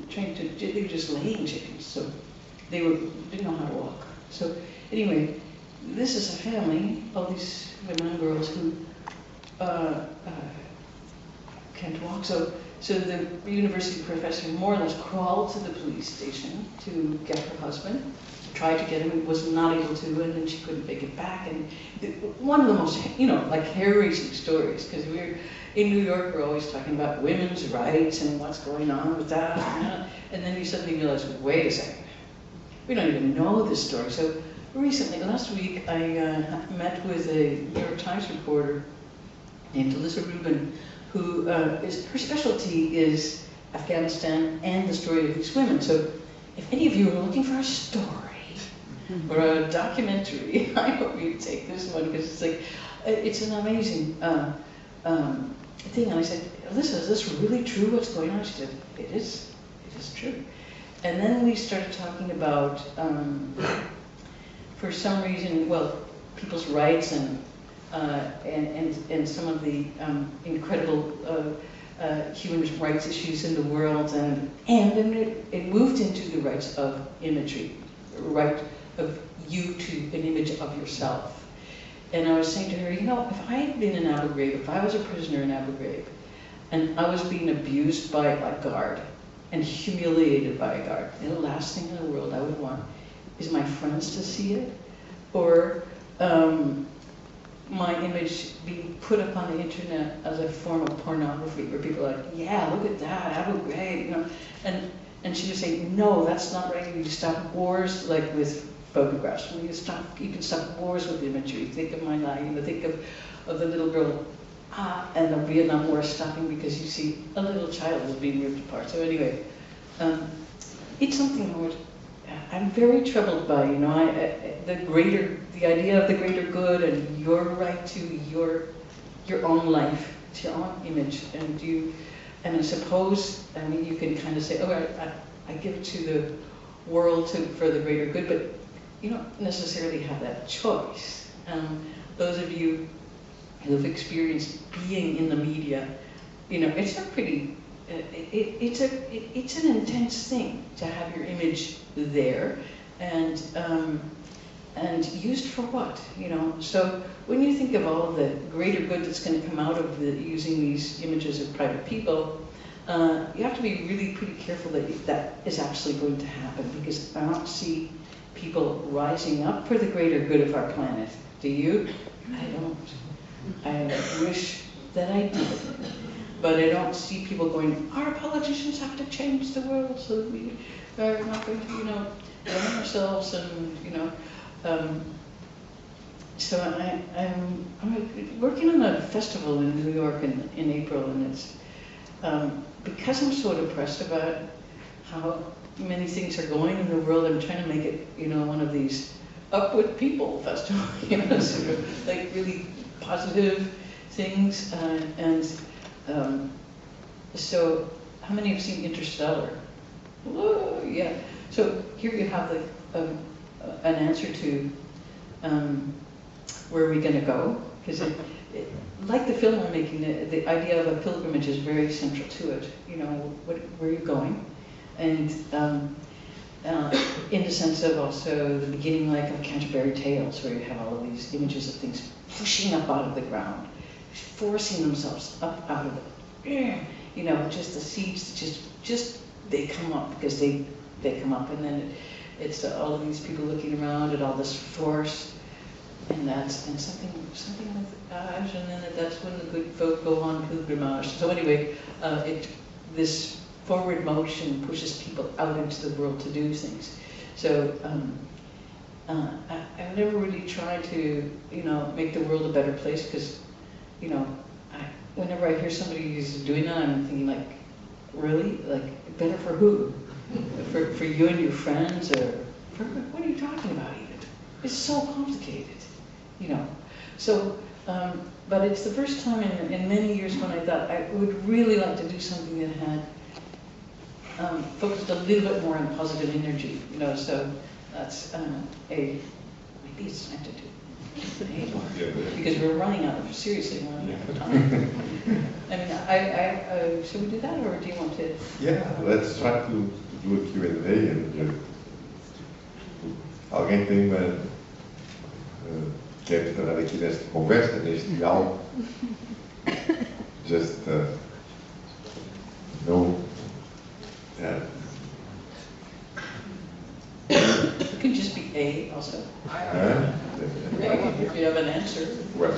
trained to, they were just laying chickens, so they didn't know how to walk. So anyway, this is a family, all these women and girls who can't walk. So the university professor more or less crawled to the police station to get her husband, tried to get him, was not able to, and then she couldn't make it back. And one of the most, like hair-raising stories, because we're in New York, we're always talking about women's rights and what's going on with that, and then you suddenly realize, wait a second, we don't even know this story. So recently, last week, I met with a New York Times reporter named Alyssa Rubin, who her specialty is Afghanistan and the story of these women. So if any of you are looking for a story or a documentary, I hope you take this one, because it's like, it's an amazing thing. And I said, Alyssa, is this really true, what's going on? She said, it is true. And then we started talking about, for some reason, well, people's rights and some of the incredible human rights issues in the world, and it moved into the rights of imagery, right of you to an image of yourself. And I was saying to her, if I had been in Abu Ghraib, if I was a prisoner in Abu Ghraib, and I was being abused by a guard and humiliated by a guard, the last thing in the world I would want is my friends to see it, or my image being put up on the internet as a form of pornography, where people are like, yeah, look at that, Abu Ghraib, and she was saying, no, that's not right. You need to stop wars like with photographs. You can stop wars with imagery. Think of my life, think of the little girl and the Vietnam War stopping because you see a little child is being ripped apart. So anyway, it's something I'm very troubled by, the idea of the greater good and your right to your own life, to your own image, and I suppose, you can kind of say, oh, I give it to the world for the greater good, but you don't necessarily have that choice. Those of you who have experienced being in the media, it's a pretty, it's an intense thing to have your image there, and used for what, So when you think of all the greater good that's going to come out of using these images of private people, you have to be really pretty careful that is actually going to happen, because I don't see people rising up for the greater good of our planet. Do you? I don't. I wish that I did. But I don't see people going, our politicians have to change the world so that we are not going to, run ourselves and, So I'm working on a festival in New York in April, and it's because I'm so depressed about how many things are going in the world. I'm trying to make it, one of these upward people festivals, sort of like really positive things. So how many have seen Interstellar? Whoa, yeah. So here you have an answer to where are we going to go? Because like the film I'm making, the idea of a pilgrimage is very central to it. Where are you going? And in the sense of also the beginning, like of Canterbury Tales, where you have all of these images of things pushing up out of the ground, forcing themselves up out of it. Just the seeds, just they come up because they come up, and then it's all of these people looking around at all this force. And something with Aj, and then that's when the good folk go on pilgrimage. So anyway, this forward motion pushes people out into the world to do things. So I've never really tried to, make the world a better place, because, whenever I hear somebody who's doing that, I'm thinking like, really? Like, better for who? For you and your friends, or for what are you talking about even? It's so complicated. So, but it's the first time in many years when I thought I would really like to do something that had focused a little bit more on positive energy, so that's maybe it's time to do. Because we're running out of, seriously running out of time. I mean, should we do that, or do you want to? Yeah, let's try to do a Q&A en alguém tem uma quer entrar aqui nesta conversa, neste diálogo, just no It could just be A also. If you have an answer. well.